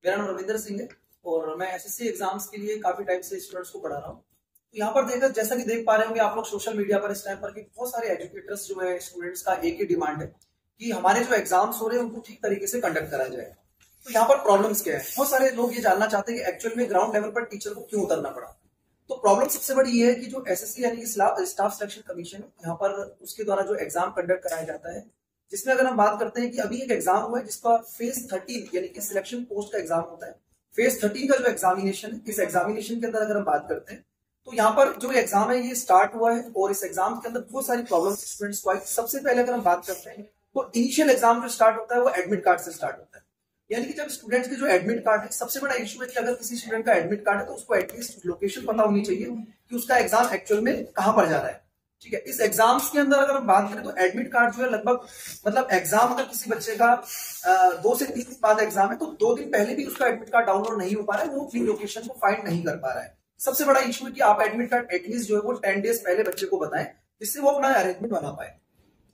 मेरा नाम रविंदर सिंह है और मैं एसएससी एग्जाम्स के लिए काफी टाइम से स्टूडेंट्स को पढ़ा रहा हूँ। तो यहाँ पर देखा जैसा कि देख पा रहे होंगे आप लोग सोशल मीडिया पर इस टाइम पर कि बहुत सारे एजुकेटर्स जो है स्टूडेंट्स का एक ही डिमांड है कि हमारे जो एग्जाम्स हो रहे हैं उनको ठीक तरीके से कंडक्ट करा जाए। तो यहाँ पर प्रॉब्लम्स क्या है, बहुत सारे लोग ये जानना चाहते हैं कि एक्चुअल में ग्राउंड लेवल पर टीचर को क्यों उतरना पड़ा। तो प्रॉब्लम सबसे बड़ी ये है कि जो एसएससी यानी कि स्टाफ सिलेक्शन कमीशन है, यहाँ पर उसके द्वारा जो एग्जाम कंडक्ट कराया जाता है, जिसमें अगर हम बात करते हैं कि अभी एक एग्जाम हुआ है जिसका फेज 13 यानी कि सिलेक्शन पोस्ट का एग्जाम होता है। फेज 13 का जो एग्जामिनेशन है, इस एग्जामिनेशन के अंदर अगर हम बात करते हैं तो यहाँ पर जो एग्जाम है ये स्टार्ट हुआ है और इस एग्जाम के अंदर बहुत सारी प्रॉब्लम्स स्टूडेंट्स को आई। सबसे पहले अगर हम बात करते हैं तो इनिशियल एग्जाम जो स्टार्ट होता है वो एडमिट कार्ड से स्टार्ट होता है। यानी कि जब स्टूडेंट्स के जो एडमिट कार्ड है, सबसे बड़ा इशू है कि अगर किसी स्टूडेंट का एडमिट कार्ड है तो उसको एटलीस्ट लोकेशन पता होनी चाहिए कि उसका एग्जाम एक्चुअल में कहां पर जा रहा है। ठीक है, इस एग्जाम्स के अंदर अगर हम बात करें तो एडमिट कार्ड जो है लगभग मतलब एग्जाम अगर किसी बच्चे का 2 से 3 दिन बाद एग्जाम है तो 2 दिन पहले भी उसका एडमिट कार्ड डाउनलोड नहीं हो पा रहा है, वो अपनी लोकेशन को फाइंड नहीं कर पा रहा है। सबसे बड़ा इशू है कि आप एडमिट कार्ड एटलीस्ट जो है वो 10 डेज पहले बच्चे को बताएं जिससे वो अपना अरेंजमेंट बना पाए।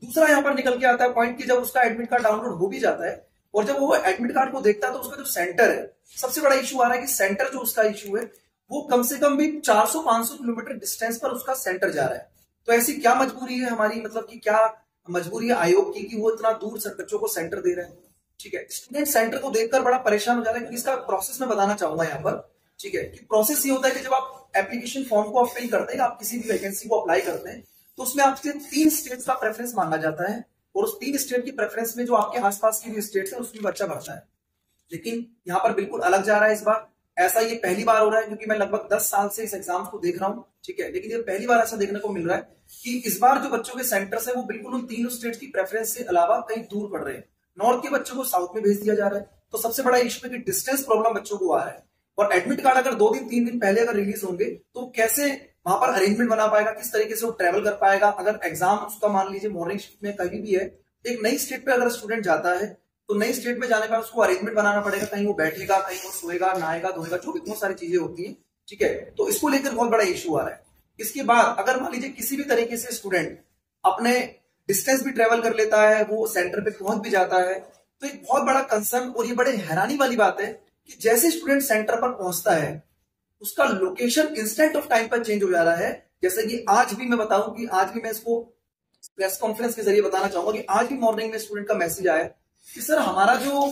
दूसरा यहाँ पर निकल के आता है पॉइंट कि जब उसका एडमिट कार्ड डाउनलोड हो भी जाता है और जब वो एडमिट कार्ड को देखता है तो उसका जो सेंटर है, सबसे बड़ा इशू आ रहा है कि सेंटर जो उसका इशू है वो कम से कम भी 400-500 किलोमीटर डिस्टेंस पर उसका सेंटर जा रहा है। तो ऐसी क्या मजबूरी है हमारी, मतलब कि क्या मजबूरी है आयोग की कि वो इतना दूर से बच्चों को सेंटर दे रहे हैं। ठीक है, स्टूडेंट सेंटर को देखकर बड़ा परेशान हो जा रहा है क्योंकि इसका प्रोसेस मैं बताना चाहूंगा यहाँ पर। ठीक है, कि प्रोसेस ये होता है कि जब आप एप्लीकेशन फॉर्म को आप फिल करते हैं, आप किसी भी वैकेंसी को अप्लाई करते हैं तो उसमें आपसे 3 स्टेट्स का प्रेफरेंस मांगा जाता है और उस 3 स्टेट की प्रेफरेंस में जो आपके आसपास की भी स्टेट्स है उसमें बच्चा भरता है। लेकिन यहाँ पर बिल्कुल अलग जा रहा है इस बार। ऐसा ये पहली बार हो रहा है क्योंकि मैं लगभग 10 साल से इस एग्जाम को देख रहा हूँ। ठीक है, लेकिन ये पहली बार ऐसा देखने को मिल रहा है कि इस बार जो बच्चों के सेंटर्स है वो बिल्कुल उन 3 स्टेट्स की प्रेफरेंस से अलावा कहीं दूर पड़ रहे हैं। नॉर्थ के बच्चों को साउथ में भेज दिया जा रहा है। तो सबसे बड़ा इशू है कि डिस्टेंस प्रॉब्लम बच्चों को आ रहा है और एडमिट कार्ड अगर 2 दिन 3 दिन पहले अगर रिलीज होंगे तो कैसे वहां पर अरेंजमेंट बना पाएगा, किस तरीके से वो ट्रेवल कर पाएगा। अगर एग्जाम उसका मान लीजिए मॉर्निंग शिफ्ट में कहीं भी है, एक नई स्टेट पे अगर स्टूडेंट जाता है तो नई स्टेट में जाने का उसको अरेंजमेंट बनाना पड़ेगा, कहीं वो बैठेगा, कहीं वो सोएगा, नहाएगा, धोएगा, जो भी बहुत सारी चीजें होती हैं। ठीक है, तो इसको लेकर बहुत बड़ा इशू आ रहा है। इसके बाद अगर मान लीजिए किसी भी तरीके से स्टूडेंट अपने डिस्टेंस भी ट्रेवल कर लेता है, वो सेंटर पे पहुंच भी जाता है, तो एक बहुत बड़ा कंसर्न और ये बड़े हैरानी वाली बात है कि जैसे स्टूडेंट सेंटर पर पहुंचता है उसका लोकेशन इंस्टेंट ऑफ टाइम पर चेंज हो जा रहा है। जैसे कि आज भी मैं बताऊं कि आज भी मैं इसको प्रेस कॉन्फ्रेंस के जरिए बताना चाहूंगा कि आज भी मॉर्निंग में स्टूडेंट का मैसेज आया कि सर हमारा जो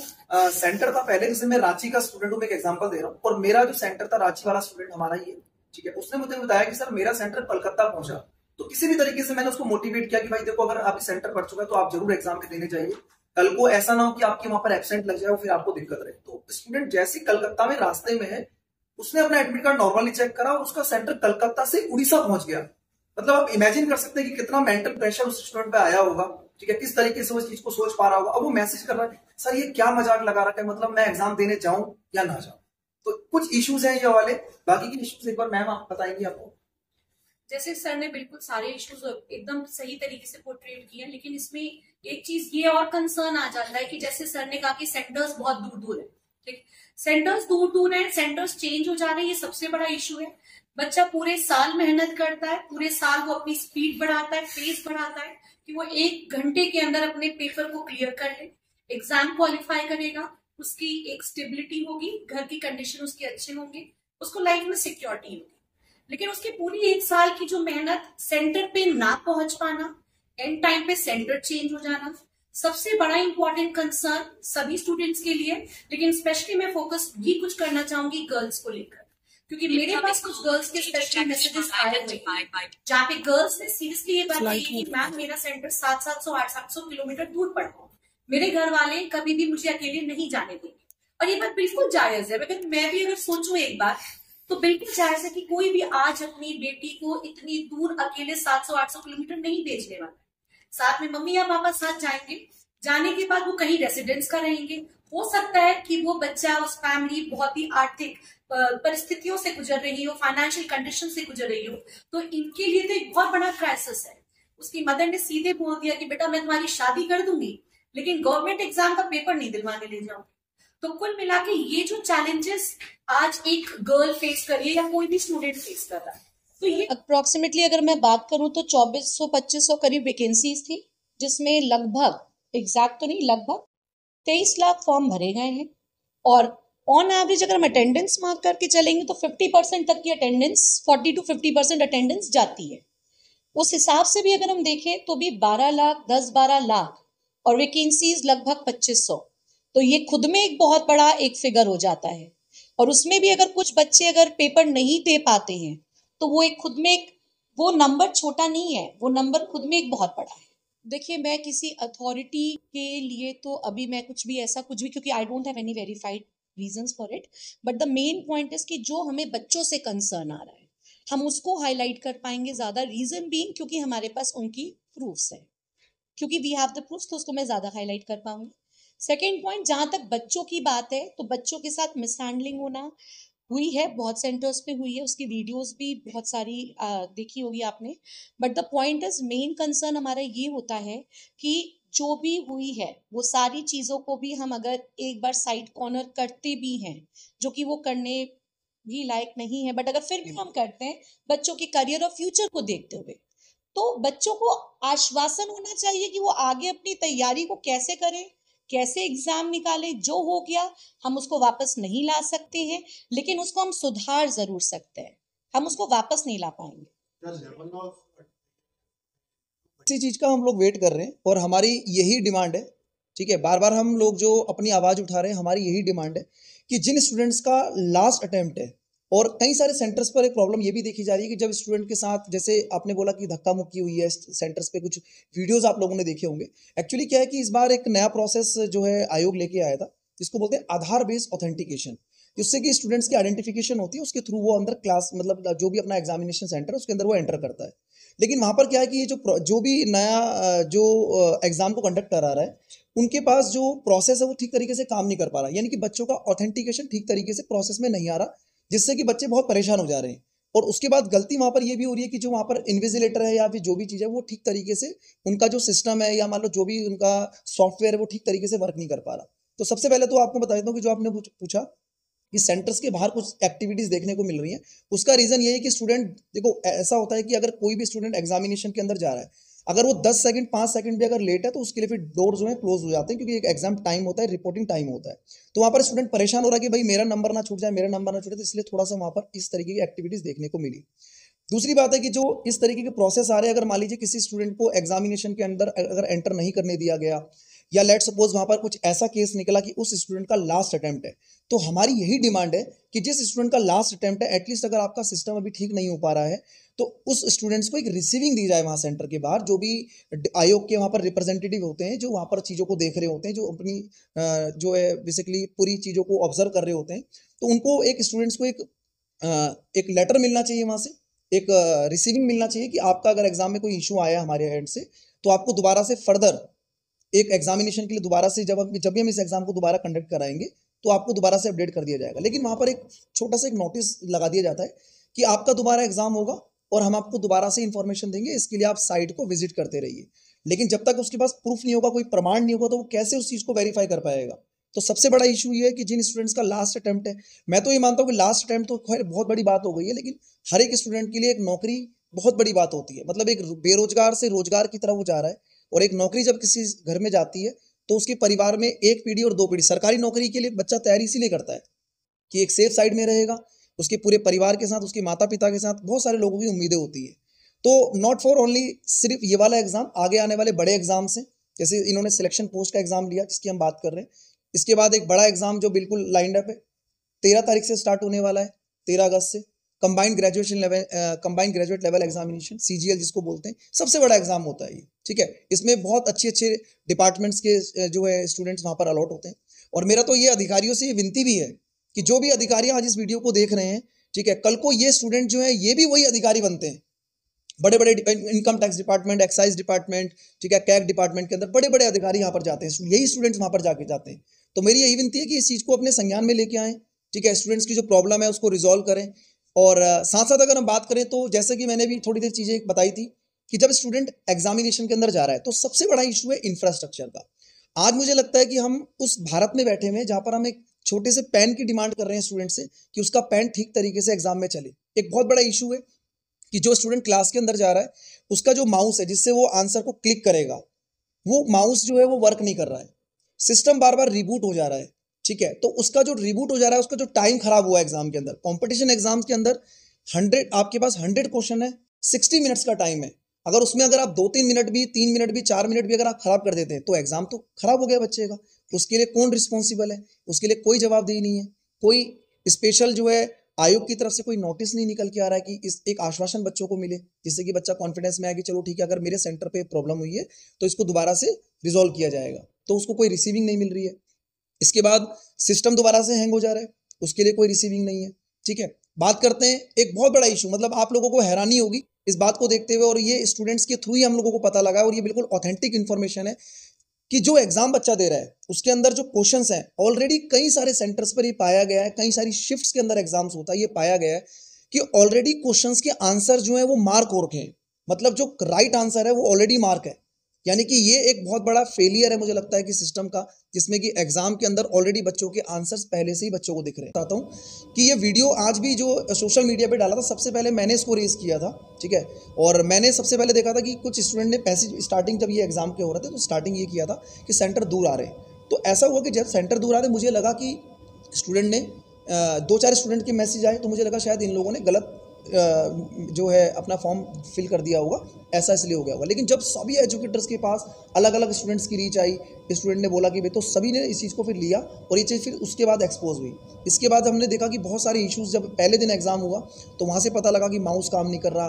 सेंटर था पहले, जैसे मैं रांची का स्टूडेंट हूं, मैं एक एग्जांपल दे रहा हूं, और मेरा जो सेंटर था रांची वाला स्टूडेंट हमारा ही है। ठीक है, उसने मुझे बताया कि सर मेरा सेंटर कलकत्ता पहुंचा। तो किसी भी तरीके से मैंने उसको मोटिवेट किया कि भाई देखो अगर आप सेंटर पढ़ चुका है तो आप जरूर एग्जाम में देने चाहिए, कल को ऐसा ना हो कि आपके वहां पर एब्सेंट लग जाए और फिर आपको दिक्कत रहे। तो स्टूडेंट जैसे कलकत्ता में रास्ते में है उसने अपना एडमिट कार्ड नॉर्मली चेक करा और उसका सेंटर कलकत्ता से उड़ीसा पहुंच गया। मतलब आप इमेजिन कर सकते हैं कि कितना मेंटल प्रेशर उस स्टूडेंट पे आया होगा। ठीक है, किस तरीके से वो इस चीज को सोच पा रहा होगा। अब वो मैसेज कर रहा है सर ये क्या मजाक लगा रखा है, मतलब मैं एग्जाम देने जाऊं या ना जाऊं। तो कुछ इश्यूज हैं ये वाले, बाकी के इश्यूज एक बार मैम आप बताएंगी आपको। जैसे सर ने बिल्कुल सारे इश्यूज एकदम सही तरीके से पोर्ट्रेट किए, लेकिन इसमें एक चीज ये और कंसर्न आ जाता है कि जैसे सर ने कहा कि सेंटर्स बहुत दूर दूर है। ठीक, सेंटर्स दूर दूर है, सेंटर्स चेंज हो जा रहे हैं, ये सबसे बड़ा इशू है। बच्चा पूरे साल मेहनत करता है, पूरे साल वो अपनी स्पीड बढ़ाता है, पेस बढ़ाता है कि वो 1 घंटे के अंदर अपने पेपर को क्लियर कर ले, एग्जाम क्वालिफाई करेगा, उसकी एक स्टेबिलिटी होगी, घर की कंडीशन उसके अच्छे होंगे, उसको लाइफ में सिक्योरिटी होगी। लेकिन उसकी पूरी 1 साल की जो मेहनत, सेंटर पे ना पहुंच पाना, एंड टाइम पे सेंटर चेंज हो जाना, सबसे बड़ा इंपॉर्टेंट कंसर्न सभी स्टूडेंट्स के लिए। लेकिन स्पेशली मैं फोकस भी कुछ करना चाहूंगी गर्ल्स को लेकर, क्योंकि मेरे पास कुछ गर्ल्स के स्पेशली मैसेजेस आए हुए जहाँ पे गर्ल्स ने सीरियसली ये बात कही कि मैम मेरा सेंटर 700-800 किलोमीटर दूर पड़ता है, मेरे घर वाले कभी भी मुझे अकेले नहीं जाने देंगे। और ये बात बिल्कुल जायज है। अगर मैं भी अगर सोचूं एक बार तो बिल्कुल जायज है कि कोई भी आज अपनी बेटी को इतनी दूर अकेले 700-800 किलोमीटर नहीं भेजने वाला। साथ में मम्मी या पापा साथ जाएंगे, जाने के बाद वो कहीं रेसिडेंस का रहेंगे। हो सकता है कि वो बच्चा, उस फैमिली बहुत ही आर्थिक परिस्थितियों से गुजर रही हो, फाइनेंशियल कंडीशन से गुजर रही हो, तो इनके लिए तो एक बहुत बड़ा क्राइसिस है। उसकी मदर ने सीधे बोल दिया कि बेटा मैं तुम्हारी शादी कर दूंगी लेकिन गवर्नमेंट एग्जाम का पेपर नहीं दिलवाने ले जाऊंगी। तो कुल मिला के ये जो चैलेंजेस आज एक गर्ल फेस कर रही है या कोई भी स्टूडेंट फेस कर रहा है, तो ये अप्रोक्सीमेटली अगर मैं बात करूं तो 2400-2500 करीब वैकेंसीज थी, जिसमें लगभग एग्जैक्ट तो नहीं लगभग 23 लाख फॉर्म भरे गए हैं और ऑन एवरेज अगर हम अटेंडेंस मार्क करके चलेंगे तो 50% तक की अटेंडेंस, 40 to 50% अटेंडेंस जाती है। उस हिसाब से भी अगर हम देखें तो भी 12 लाख, 10-12 लाख और वैकेंसीज लगभग 2500, तो ये खुद में एक बहुत बड़ा एक फिगर हो जाता है। और उसमें भी अगर कुछ बच्चे अगर पेपर नहीं दे पाते हैं तो वो एक खुद में एक, वो नंबर छोटा नहीं है, वो नंबर खुद में एक बहुत बड़ा है। देखिए, मैं किसी अथॉरिटी के लिए तो अभी मैं कुछ भी ऐसा कुछ भी, क्योंकि I don't have any verified reasons for it, but the main point is कि जो हमें बच्चों से कंसर्न आ रहा है हम उसको हाईलाइट कर पाएंगे ज्यादा, रीजन बीइंग क्योंकि हमारे पास उनकी प्रूफ्स है, क्योंकि वी हैव द प्रूफ्स तो उसको मैं ज्यादा हाईलाइट कर पाऊंगी। सेकेंड पॉइंट, जहां तक बच्चों की बात है तो बच्चों के साथ मिसहैंडलिंग होना हुई है, बहुत सेंटर्स पे हुई है, उसकी वीडियोस भी बहुत सारी देखी होगी आपने। But the point is, main concern हमारा ये होता है कि जो भी हुई है वो सारी चीजों को भी हम अगर एक बार साइड कॉर्नर करते भी हैं, जो कि वो करने भी लायक नहीं है, बट अगर फिर भी हम करते हैं बच्चों के करियर और फ्यूचर को देखते हुए, तो बच्चों को आश्वासन होना चाहिए कि वो आगे अपनी तैयारी को कैसे करें, कैसे एग्जाम निकालें। जो हो गया हम उसको वापस नहीं ला सकते हैं, लेकिन उसको हम सुधार जरूर सकते हैं, हम उसको वापस नहीं ला पाएंगे। इसी चीज का हम लोग वेट कर रहे हैं और हमारी यही डिमांड है, ठीक है। बार बार हम लोग जो अपनी आवाज उठा रहे हैं, हमारी यही डिमांड है कि जिन स्टूडेंट्स का लास्ट अटेम्प्ट है, और कई सारे सेंटर्स पर एक प्रॉब्लम ये भी देखी जा रही है कि जब स्टूडेंट के साथ, जैसे आपने बोला कि धक्का मुक्की हुई है सेंटर्स पे, कुछ वीडियोस आप लोगों ने देखे होंगे। एक्चुअली क्या है कि इस बार एक नया प्रोसेस जो है आयोग लेके आया था, जिसको बोलते हैं आधार बेस्ड ऑथेंटिकेशन, जिससे कि स्टूडेंट्स की आइडेंटिफिकेशन होती है, उसके थ्रू वो अंदर क्लास, मतलब जो भी अपना एग्जामिनेशन सेंटर है उसके अंदर वो एंटर करता है। लेकिन वहां पर क्या है कि ये जो भी नया जो एग्जाम को कंडक्ट करा रहा है, उनके पास जो प्रोसेस है वो ठीक तरीके से काम नहीं कर पा रहा, यानी कि बच्चों का ऑथेंटिकेशन ठीक तरीके से प्रोसेस में नहीं आ रहा, जिससे कि बच्चे बहुत परेशान हो जा रहे हैं। और उसके बाद गलती वहां पर ये भी हो रही है कि जो वहां पर इन्विजिलेटर है या फिर जो भी चीज़ है वो ठीक तरीके से, उनका जो सिस्टम है या मान लो जो भी उनका सॉफ्टवेयर है वो ठीक तरीके से वर्क नहीं कर पा रहा। तो सबसे पहले तो आपको बता देता हूँ कि जो आपने पूछा कि सेंटर्स के बाहर कुछ एक्टिविटीज देखने को मिल रही हैं, उसका रीजन ये है कि स्टूडेंट, देखो ऐसा होता है कि अगर कोई भी स्टूडेंट एग्जामिनेशन के अंदर जा रहा है, अगर वो 10 सेकंड 5 सेकंड भी अगर लेट है तो उसके लिए फिर डोर जो है क्लोज हो जाते हैं, क्योंकि एक एग्जाम टाइम होता है, रिपोर्टिंग टाइम होता है। तो वहाँ पर स्टूडेंट परेशान हो रहा है कि भाई मेरा नंबर ना छूट जाए, मेरा नंबर ना छूटे, तो इसलिए थोड़ा सा वहाँ पर इस तरीके की एक्टिविटीज देखने को मिली। दूसरी बात है कि जो इस तरीके के प्रोसेस आ रहे हैं, अगर मान लीजिए किसी स्टूडेंट को एग्जामिनेशन के अंदर अगर एंटर नहीं करने दिया गया, या लेट सपोज वहां पर कुछ ऐसा केस निकला कि उस स्टूडेंट का लास्ट अटेम्प्ट है, तो हमारी यही डिमांड है कि जिस स्टूडेंट का लास्ट अटेम्प्ट है, एटलीस्ट अगर आपका सिस्टम अभी ठीक नहीं हो पा रहा है, तो उस स्टूडेंट्स को एक रिसीविंग दी जाए वहाँ सेंटर के बाहर। जो भी आयोग के वहाँ पर रिप्रेजेंटेटिव होते हैं, जो वहाँ पर चीज़ों को देख रहे होते हैं, जो अपनी जो है बेसिकली पूरी चीज़ों को ऑब्जर्व कर रहे होते हैं, तो उनको एक स्टूडेंट्स को एक लेटर मिलना चाहिए वहाँ से, एक रिसीविंग मिलना चाहिए कि आपका अगर एग्जाम में कोई इशू आया हमारे एंड से, तो आपको दोबारा से फर्दर एक एग्जामिनेशन के लिए दोबारा से जब भी हम इस एग्जाम को दोबारा कंडक्ट कराएंगे तो आपको दोबारा से अपडेट कर दिया जाएगा। लेकिन वहाँ पर एक छोटा सा एक नोटिस लगा दिया जाता है कि आपका दोबारा एग्जाम होगा और हम आपको दोबारा से इन्फॉर्मेशन देंगे, इसके लिए आप साइट को विजिट करते रहिए। लेकिन जब तक उसके पास प्रूफ नहीं होगा, कोई प्रमाण नहीं होगा, तो वो कैसे उस चीज़ को वेरीफाई कर पाएगा। तो सबसे बड़ा इशू ये है कि जिन स्टूडेंट्स का लास्ट अटेम्प्ट है, मैं तो ये मानता हूँ कि लास्ट अटेम्प्ट तो खैर बहुत बड़ी बात हो गई है, लेकिन हर एक स्टूडेंट के लिए एक नौकरी बहुत बड़ी बात होती है। मतलब एक बेरोजगार से रोजगार की तरफ वो जा रहा है, और एक नौकरी जब किसी घर में जाती है तो उसके परिवार में एक पीढ़ी और दो पीढ़ी, सरकारी नौकरी के लिए बच्चा तैयारी इसीलिए करता है कि एक सेफ साइड में रहेगा, उसके पूरे परिवार के साथ, उसके माता पिता के साथ बहुत सारे लोगों की उम्मीदें होती है। तो नॉट फॉर ओनली सिर्फ ये वाला एग्जाम, आगे आने वाले बड़े एग्जाम्स हैं, जैसे इन्होंने सिलेक्शन पोस्ट का एग्जाम लिया जिसकी हम बात कर रहे हैं, इसके बाद एक बड़ा एग्जाम जो बिल्कुल लाइंड अप है 13 तारीख से स्टार्ट होने वाला है, 13 अगस्त से, combined graduate level examination, CGL जिसको बोलते हैं, सबसे बड़ा एग्जाम होता है ये, ठीक है। इसमें बहुत अच्छे अच्छे डिपार्टमेंट्स के जो है स्टूडेंट्स वहाँ पर अलॉट होते हैं। और मेरा तो ये अधिकारियों से ये विनती भी है कि जो भी अधिकारी आज इस वीडियो को देख रहे हैं, ठीक है, कल को ये स्टूडेंट जो है ये भी वही अधिकारी बनते हैं। बड़े बड़े income tax department, excise department, ठीक है, कैग डिपार्टमेंट के अंदर बड़े बड़े अधिकारी यहाँ पर जाते हैं, यही स्टूडेंट्स वहाँ पर जाके जाते हैं। तो मेरी यही विनती है कि इस चीज़ को अपने संज्ञान में लेके आएँ, ठीक है, स्टूडेंट्स की जो प्रॉब्लम है उसको रिजॉल्व करें। और साथ साथ अगर हम बात करें तो जैसे कि मैंने भी थोड़ी देर चीज़ें बताई थी कि जब स्टूडेंट एग्जामिनेशन के अंदर जा रहा है तो सबसे बड़ा इशू है इंफ्रास्ट्रक्चर का। आज मुझे लगता है कि हम उस भारत में बैठे हुए हैं जहाँ पर हम एक छोटे से पेन की डिमांड कर रहे हैं स्टूडेंट से कि उसका पेन ठीक तरीके से एग्जाम में चले। एक बहुत बड़ा इशू है कि जो स्टूडेंट क्लास के अंदर जा रहा है उसका जो माउस है जिससे वो आंसर को क्लिक करेगा, वो माउस जो है वो वर्क नहीं कर रहा है, सिस्टम बार बार रिबूट हो जा रहा है। ठीक है, तो उसका जो रिबूट हो जा रहा है, उसका जो टाइम खराब हुआ एग्जाम के अंदर, कंपटीशन एग्जाम्स के अंदर 100 आपके पास 100 क्वेश्चन है, 60 मिनट्स का टाइम है। अगर उसमें अगर आप 2-3 मिनट भी, 3 मिनट भी, 4 मिनट भी अगर आप खराब कर देते हैं तो एग्जाम तो खराब हो गया बच्चे का। उसके लिए कौन रिस्पॉन्सिबल है? उसके लिए कोई जवाबदेही नहीं है। कोई स्पेशल जो है आयोग की तरफ से कोई नोटिस नहीं निकल के आ रहा है कि इस एक आश्वासन बच्चों को मिले, जिससे कि बच्चा कॉन्फिडेंस में आए कि चलो ठीक है, अगर मेरे सेंटर पे प्रॉब्लम हुई है तो इसको दोबारा से रिजॉल्व किया जाएगा। तो उसको कोई रिसीविंग नहीं मिल रही है। इसके बाद सिस्टम दोबारा से हैंग हो जा रहा है, उसके लिए कोई रिसीविंग नहीं है। ठीक है, बात करते हैं एक बहुत बड़ा इशू, मतलब आप लोगों को हैरानी होगी इस बात को देखते हुए, और ये स्टूडेंट्स के थ्रू ही हम लोगों को पता लगा, और ये बिल्कुल ऑथेंटिक इन्फॉर्मेशन है कि जो एग्जाम बच्चा दे रहा है उसके अंदर जो क्वेश्चंस हैं, ऑलरेडी कई सारे सेंटर्स पर ये पाया गया है, कई सारी शिफ्ट्स के अंदर एग्जाम्स होता है, ये पाया गया है कि ऑलरेडी क्वेश्चंस के आंसर जो है वो मार्क हो रखे हैं। मतलब जो राइट आंसर है वो ऑलरेडी मार्क है। यानी कि ये एक बहुत बड़ा फेलियर है मुझे लगता है कि सिस्टम का, जिसमें कि एग्जाम के अंदर ऑलरेडी बच्चों के आंसर्स पहले से ही बच्चों को दिख रहे हैं। बताता हूँ कि ये वीडियो आज भी जो सोशल मीडिया पे डाला था, सबसे पहले मैंने इसको रेज किया था। ठीक है, और मैंने सबसे पहले देखा था कि कुछ स्टूडेंट ने पैसे स्टार्टिंग जब ये एग्जाम के हो रहे थे तो स्टार्टिंग ये किया था कि सेंटर दूर आ रहे हैं। तो ऐसा हुआ कि जब सेंटर दूर आ रहे, मुझे लगा कि स्टूडेंट ने 2-4 स्टूडेंट के मैसेज आए, तो मुझे लगा शायद इन लोगों ने गलत जो है अपना फॉर्म फिल कर दिया होगा, ऐसा इसलिए हो गया होगा। लेकिन जब सभी एजुकेटर्स के पास अलग अलग स्टूडेंट्स की रीच आई, स्टूडेंट ने बोला कि भाई, तो सभी ने इस चीज़ को फिर लिया और ये चीज़ फिर उसके बाद एक्सपोज हुई। इसके बाद हमने देखा कि बहुत सारे इश्यूज़, जब पहले दिन एग्जाम हुआ तो वहाँ से पता लगा कि माउस काम नहीं कर रहा,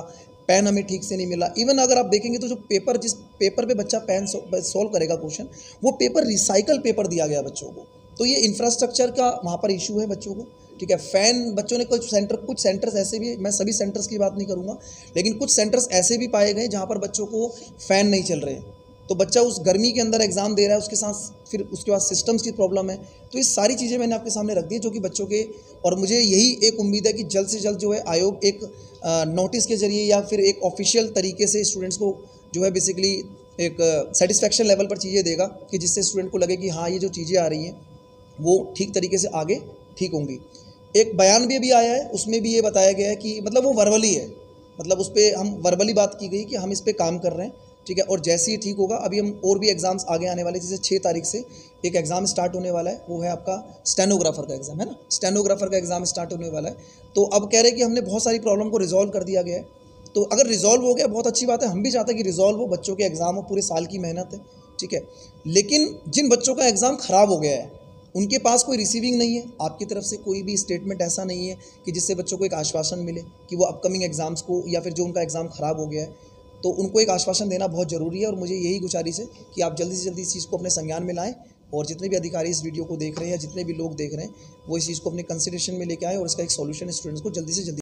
पेन हमें ठीक से नहीं मिला। इवन अगर आप देखेंगे तो जो पेपर, जिस पेपर पे बच्चा पेन सॉल्व करेगा क्वेश्चन, वो पेपर रिसाइकल पेपर दिया गया बच्चों को। तो ये इंफ्रास्ट्रक्चर का वहाँ पर इशू है बच्चों को। ठीक है, फ़ैन बच्चों ने कुछ सेंटर्स ऐसे भी, मैं सभी सेंटर्स की बात नहीं करूँगा, लेकिन कुछ सेंटर्स ऐसे भी पाए गए जहाँ पर बच्चों को फ़ैन नहीं चल रहे, तो बच्चा उस गर्मी के अंदर एग्ज़ाम दे रहा है, उसके साथ फिर उसके बाद सिस्टम्स की प्रॉब्लम है। तो ये सारी चीज़ें मैंने आपके सामने रख दी जो कि बच्चों के, और मुझे यही एक उम्मीद है कि जल्द से जल्द जो है आयोग एक नोटिस के जरिए या फिर एक ऑफिशियल तरीके से स्टूडेंट्स को जो है बेसिकली एक सेटिस्फेक्शन लेवल पर चीज़ें देगा, कि जिससे स्टूडेंट को लगे कि हाँ, ये जो चीज़ें आ रही हैं वो ठीक तरीके से आगे ठीक होंगी। एक बयान भी अभी आया है, उसमें भी ये बताया गया है कि मतलब वो वर्बली है, मतलब उस पर हम वर्बली बात की गई कि हम इस पर काम कर रहे हैं। ठीक है, और जैसे ही ठीक होगा, अभी हम और भी एग्ज़ाम्स आगे आने वाले, जैसे 6 तारीख से एक एग्ज़ाम स्टार्ट होने वाला है, वो है आपका स्टेनोग्राफर का एग्ज़ाम, है ना, स्टेनोग्राफर का एग्ज़ाम स्टार्ट होने वाला है। तो अब कह रहे हैं कि हमने बहुत सारी प्रॉब्लम को रिजॉल्व कर दिया गया है। तो अगर रिजॉल्व हो गया बहुत अच्छी बात है, हम भी चाहते हैं कि रिजॉल्व हो, बच्चों के एग्ज़ाम हो, पूरे साल की मेहनत है। ठीक है, लेकिन जिन बच्चों का एग्ज़ाम ख़राब हो गया है उनके पास कोई रिसीविंग नहीं है, आपकी तरफ से कोई भी स्टेटमेंट ऐसा नहीं है कि जिससे बच्चों को एक आश्वासन मिले कि वो अपकमिंग एग्ज़ाम्स को, या फिर जो उनका एग्ज़ाम ख़राब हो गया है, तो उनको एक आश्वासन देना बहुत ज़रूरी है। और मुझे यही गुजारिश है कि आप जल्दी से जल्दी इस चीज़ को अपने संज्ञान में लाएँ, और जितने भी अधिकारी इस वीडियो को देख रहे हैं या जितने भी लोग देख रहे हैं वो इस चीज़ को अपने कंसिडरेशन में लेके आए और इसका एक सॉल्यूशन स्टूडेंट्स को जल्दी से जल्दी